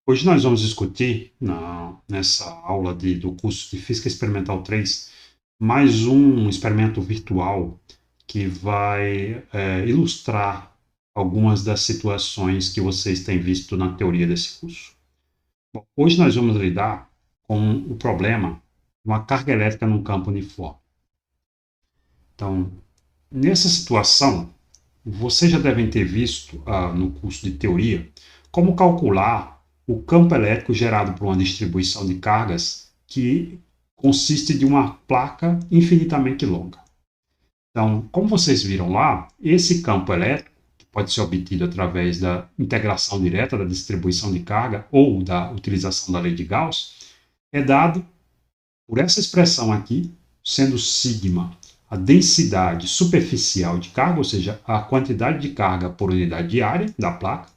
Hoje nós vamos discutir, nessa aula do curso de Física Experimental 3, mais um experimento virtual que vai ilustrar algumas das situações que vocês têm visto na teoria desse curso. Bom, hoje nós vamos lidar com o problema de uma carga elétrica num campo uniforme. Então, nessa situação, vocês já devem ter visto no curso de teoria como calcular o campo elétrico gerado por uma distribuição de cargas que consiste de uma placa infinitamente longa. Então, como vocês viram lá, esse campo elétrico, que pode ser obtido através da integração direta da distribuição de carga ou da utilização da lei de Gauss, é dado por essa expressão aqui, sendo sigma a densidade superficial de carga, ou seja, a quantidade de carga por unidade de área da placa.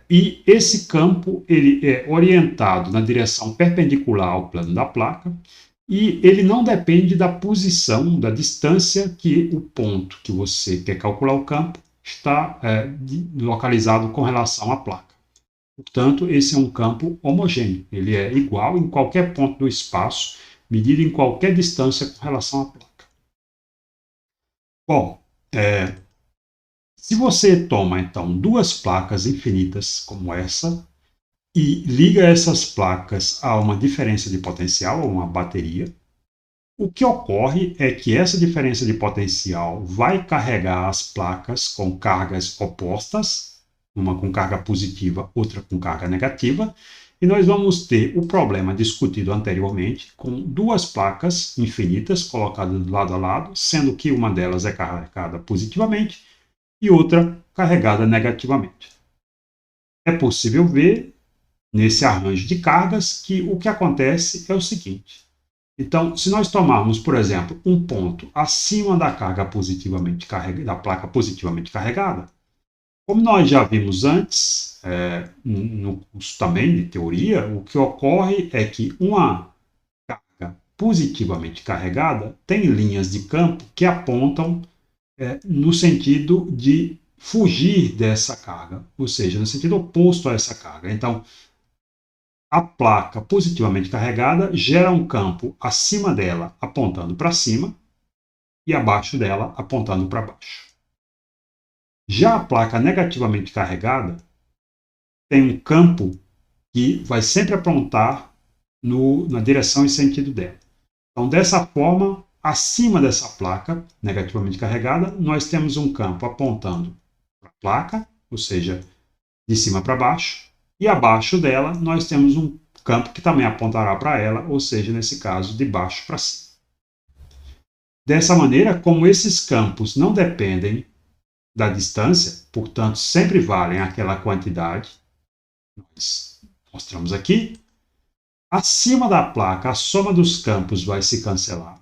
E esse campo ele é orientado na direção perpendicular ao plano da placa e ele não depende da posição, da distância que o ponto que você quer calcular o campo está localizado com relação à placa. Portanto, esse é um campo homogêneo, ele é igual em qualquer ponto do espaço, medido em qualquer distância com relação à placa. Bom, se você toma então duas placas infinitas como essa e liga essas placas a uma diferença de potencial, a uma bateria, o que ocorre é que essa diferença de potencial vai carregar as placas com cargas opostas, uma com carga positiva, outra com carga negativa, e nós vamos ter o problema discutido anteriormente com duas placas infinitas colocadas lado a lado, sendo que uma delas é carregada positivamente e outra carregada negativamente. É possível ver nesse arranjo de cargas que o que acontece é o seguinte. Então, se nós tomarmos, por exemplo, um ponto acima da carga positivamente carregada, da placa positivamente carregada, como nós já vimos antes, no curso também de teoria, o que ocorre é que uma carga positivamente carregada tem linhas de campo que apontam no sentido de fugir dessa carga, ou seja, no sentido oposto a essa carga. Então, a placa positivamente carregada gera um campo acima dela apontando para cima e abaixo dela apontando para baixo. Já a placa negativamente carregada tem um campo que vai sempre apontar na direção e sentido dela. Então, dessa forma, acima dessa placa negativamente carregada, nós temos um campo apontando para a placa, ou seja, de cima para baixo, e abaixo dela nós temos um campo que também apontará para ela, ou seja, nesse caso, de baixo para cima. Dessa maneira, como esses campos não dependem da distância, portanto, sempre valem aquela quantidade, nós mostramos aqui, acima da placa, a soma dos campos vai se cancelar.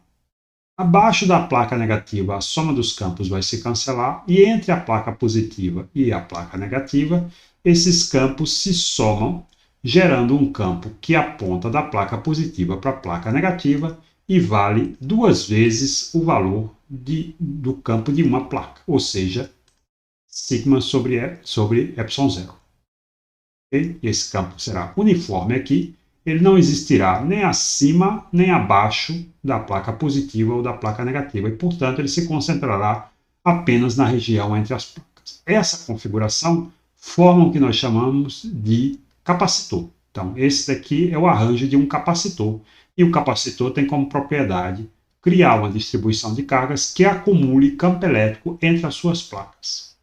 Abaixo da placa negativa, a soma dos campos vai se cancelar. E entre a placa positiva e a placa negativa, esses campos se somam, gerando um campo que aponta da placa positiva para a placa negativa e vale duas vezes o valor do campo de uma placa, ou seja, sigma sobre epsilon zero. Okay? Esse campo será uniforme aqui. Ele não existirá nem acima nem abaixo da placa positiva ou da placa negativa e, portanto, ele se concentrará apenas na região entre as placas. Essa configuração forma o que nós chamamos de capacitor. Então, esse daqui é o arranjo de um capacitor e o capacitor tem como propriedade criar uma distribuição de cargas que acumule campo elétrico entre as suas placas.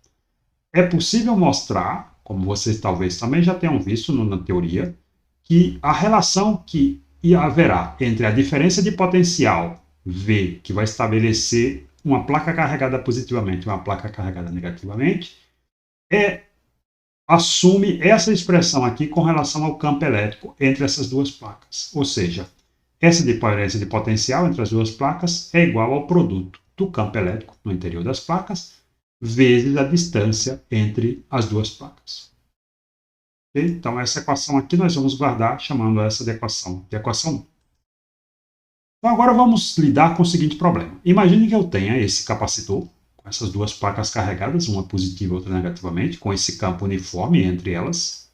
É possível mostrar, como vocês talvez também já tenham visto na teoria, que a relação que haverá entre a diferença de potencial V, que vai estabelecer uma placa carregada positivamente e uma placa carregada negativamente, assume essa expressão aqui com relação ao campo elétrico entre essas duas placas. Ou seja, essa diferença de potencial entre as duas placas é igual ao produto do campo elétrico no interior das placas vezes a distância entre as duas placas. Então, essa equação aqui nós vamos guardar chamando essa de equação 1. Então, agora vamos lidar com o seguinte problema. Imagine que eu tenha esse capacitor, com essas duas placas carregadas, uma positiva e outra negativamente, com esse campo uniforme entre elas.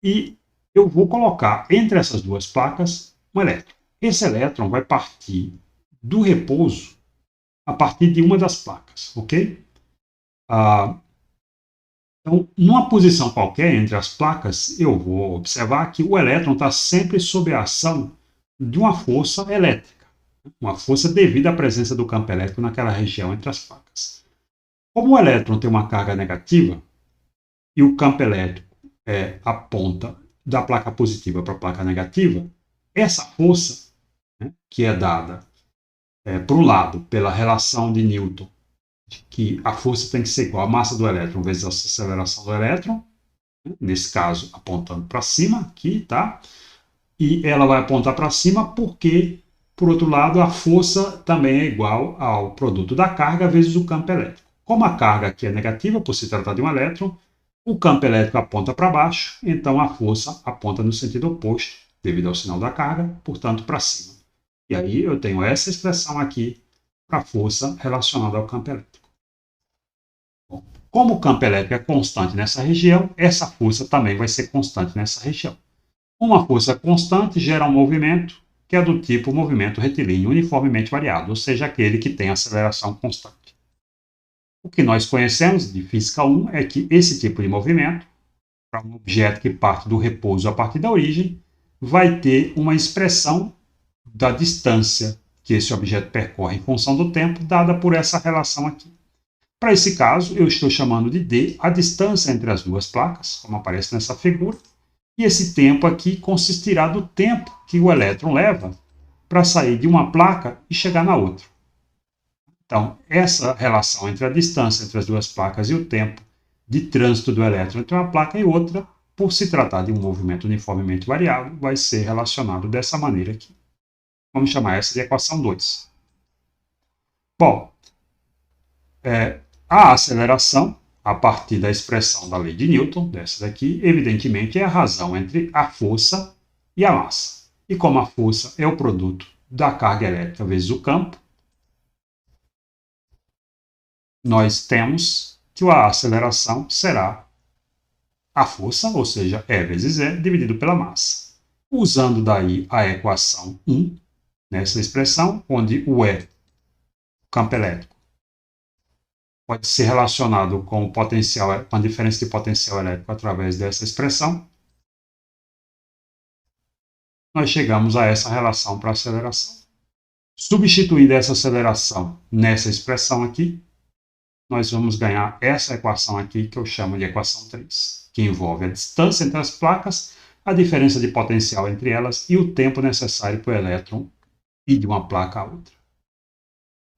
E eu vou colocar entre essas duas placas um elétron. Esse elétron vai partir do repouso a partir de uma das placas, ok? Então, numa posição qualquer entre as placas, eu vou observar que o elétron está sempre sob a ação de uma força elétrica, uma força devido à presença do campo elétrico naquela região entre as placas. Como o elétron tem uma carga negativa e o campo elétrico aponta da placa positiva para a placa negativa, essa força, né, que é dada por um lado pela relação de Newton, que a força tem que ser igual à massa do elétron vezes a aceleração do elétron, né, nesse caso apontando para cima, aqui, tá? E ela vai apontar para cima porque, por outro lado, a força também é igual ao produto da carga vezes o campo elétrico. Como a carga aqui é negativa, por se tratar de um elétron, o campo elétrico aponta para baixo, então a força aponta no sentido oposto, devido ao sinal da carga, portanto, para cima. E aí eu tenho essa expressão aqui para a força relacionada ao campo elétrico. Bom, como o campo elétrico é constante nessa região, essa força também vai ser constante nessa região. Uma força constante gera um movimento que é do tipo movimento retilíneo uniformemente variado, ou seja, aquele que tem aceleração constante. O que nós conhecemos de Física 1 é que esse tipo de movimento, para um objeto que parte do repouso a partir da origem, vai ter uma expressão da distância que esse objeto percorre em função do tempo, dada por essa relação aqui. Para esse caso, eu estou chamando de d a distância entre as duas placas, como aparece nessa figura, e esse tempo aqui consistirá do tempo que o elétron leva para sair de uma placa e chegar na outra. Então, essa relação entre a distância entre as duas placas e o tempo de trânsito do elétron entre uma placa e outra, por se tratar de um movimento uniformemente variável, vai ser relacionado dessa maneira aqui. Vamos chamar essa de equação 2. Bom, a aceleração, a partir da expressão da lei de Newton, dessa daqui, evidentemente é a razão entre a força e a massa. E como a força é o produto da carga elétrica vezes o campo, nós temos que a aceleração será a força, ou seja, E vezes E, dividido pela massa. Usando daí a equação 1, nessa expressão, onde o E, campo elétrico, pode ser relacionado com o potencial, com a diferença de potencial elétrico através dessa expressão, nós chegamos a essa relação para aceleração. Substituindo essa aceleração nessa expressão aqui, nós vamos ganhar essa equação aqui, que eu chamo de equação 3, que envolve a distância entre as placas, a diferença de potencial entre elas e o tempo necessário para o elétron ir de uma placa a outra.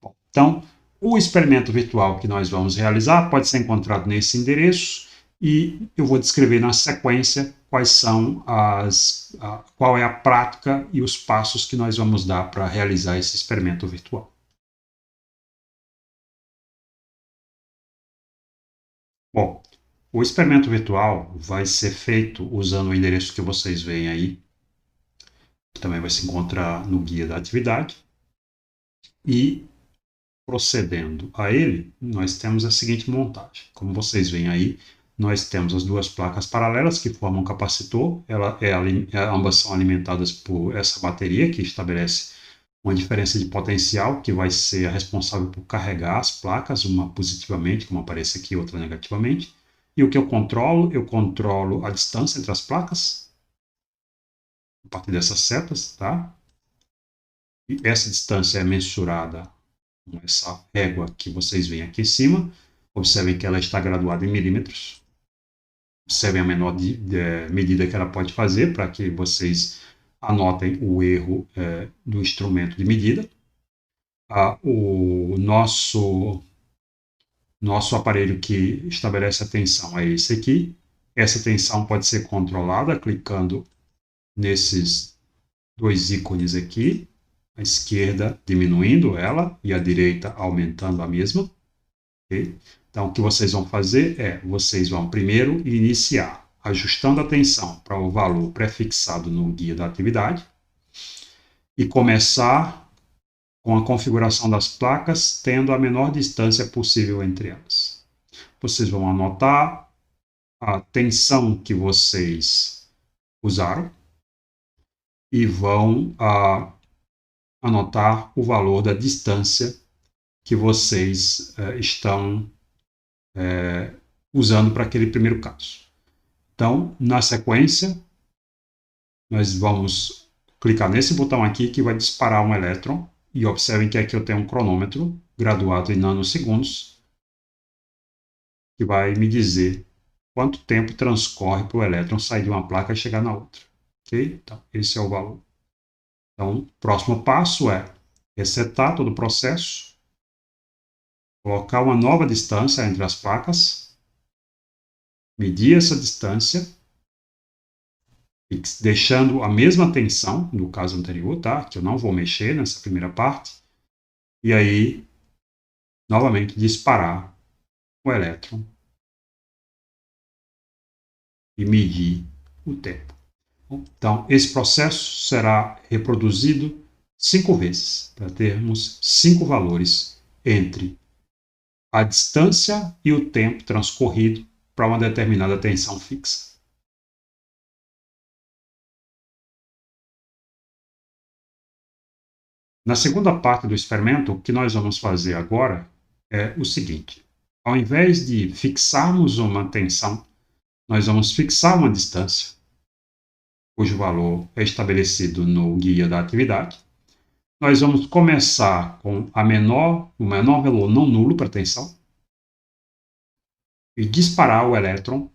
Bom, então, o experimento virtual que nós vamos realizar pode ser encontrado nesse endereço e eu vou descrever na sequência qual é a prática e os passos que nós vamos dar para realizar esse experimento virtual. Bom, o experimento virtual vai ser feito usando o endereço que vocês veem aí, que também vai se encontrar no guia da atividade. E, procedendo a ele, nós temos a seguinte montagem. Como vocês veem aí, nós temos as duas placas paralelas que formam um capacitor. Ambas são alimentadas por essa bateria que estabelece uma diferença de potencial que vai ser a responsável por carregar as placas, uma positivamente, como aparece aqui, outra negativamente. E o que eu controlo a distância entre as placas, a partir dessas setas, tá? E essa distância é mensurada com essa régua que vocês veem aqui em cima. Observem que ela está graduada em milímetros. Observem a menor medida que ela pode fazer para que vocês anotem o erro do instrumento de medida. O nosso aparelho que estabelece a tensão é esse aqui. Essa tensão pode ser controlada clicando nesses dois ícones aqui, a esquerda diminuindo ela e a direita aumentando a mesma. Okay? Então, o que vocês vão fazer vocês vão primeiro iniciar ajustando a tensão para o valor prefixado no guia da atividade e começar com a configuração das placas, tendo a menor distância possível entre elas. Vocês vão anotar a tensão que vocês usaram e vão anotar o valor da distância que vocês estão usando para aquele primeiro caso. Então, na sequência, nós vamos clicar nesse botão aqui que vai disparar um elétron. E observem que aqui eu tenho um cronômetro graduado em nanosegundos que vai me dizer quanto tempo transcorre para o elétron sair de uma placa e chegar na outra. Ok? Então, esse é o valor. Então, o próximo passo é resetar todo o processo, colocar uma nova distância entre as placas, medir essa distância, deixando a mesma tensão do caso anterior, tá? Que eu não vou mexer nessa primeira parte. E aí, novamente, disparar o elétron e medir o tempo. Então, esse processo será reproduzido 5 vezes, para termos 5 valores entre a distância e o tempo transcorrido para uma determinada tensão fixa. Na segunda parte do experimento, o que nós vamos fazer agora é o seguinte: ao invés de fixarmos uma tensão, nós vamos fixar uma distância, cujo valor é estabelecido no guia da atividade. Nós vamos começar com o menor valor não nulo para a tensão e disparar o elétron,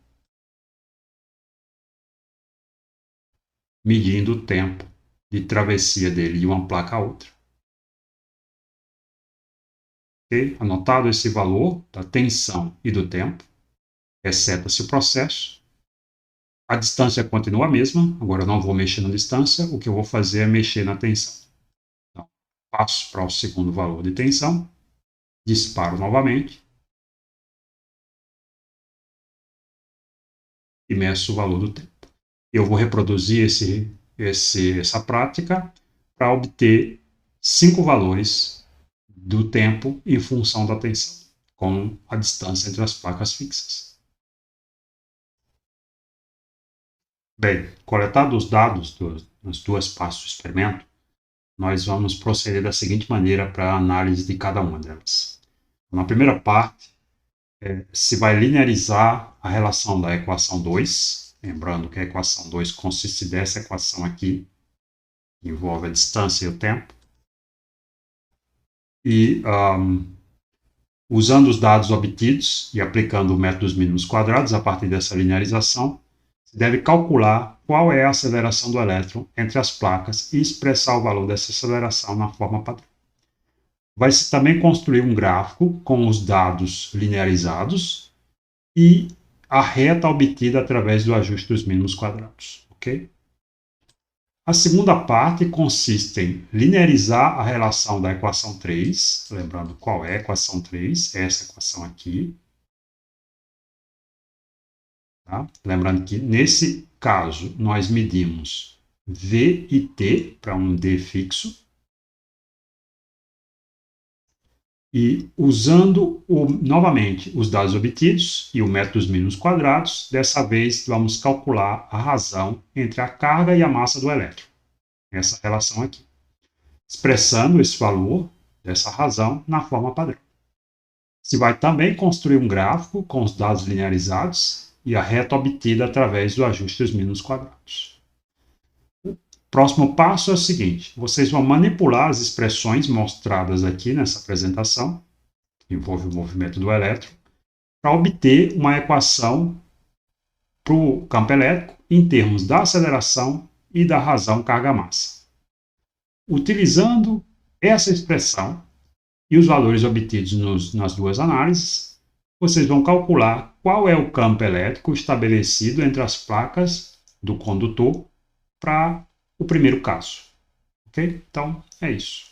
medindo o tempo de travessia dele de uma placa a outra. Okay? Anotado esse valor da tensão e do tempo, reseta-se o processo. A distância continua a mesma, agora eu não vou mexer na distância, o que eu vou fazer é mexer na tensão. Então, passo para o segundo valor de tensão, disparo novamente e meço o valor do tempo. Eu vou reproduzir essa prática para obter 5 valores do tempo em função da tensão, com a distância entre as placas fixas. Bem, coletados os dados das duas partes do experimento, nós vamos proceder da seguinte maneira para a análise de cada uma delas. Na primeira parte, se vai linearizar a relação da equação 2, lembrando que a equação 2 consiste dessa equação aqui, que envolve a distância e o tempo. E usando os dados obtidos e aplicando o método dos mínimos quadrados a partir dessa linearização, se deve calcular qual é a aceleração do elétron entre as placas e expressar o valor dessa aceleração na forma padrão. Vai-se também construir um gráfico com os dados linearizados e a reta obtida através do ajuste dos mínimos quadrados. Okay? A segunda parte consiste em linearizar a relação da equação 3, lembrando qual é a equação 3, essa equação aqui. Tá? Lembrando que, nesse caso, nós medimos V e T para um D fixo. E usando novamente os dados obtidos e o método dos mínimos quadrados, dessa vez vamos calcular a razão entre a carga e a massa do elétron. Essa relação aqui. Expressando esse valor dessa razão na forma padrão. Se vai também construir um gráfico com os dados linearizados e a reta obtida através do ajuste dos mínimos quadrados. O próximo passo é o seguinte: vocês vão manipular as expressões mostradas aqui nessa apresentação, que envolve o movimento do elétron, para obter uma equação para o campo elétrico em termos da aceleração e da razão carga-massa. Utilizando essa expressão e os valores obtidos nas duas análises, vocês vão calcular qual é o campo elétrico estabelecido entre as placas do condutor para o primeiro caso. Ok? Então, é isso.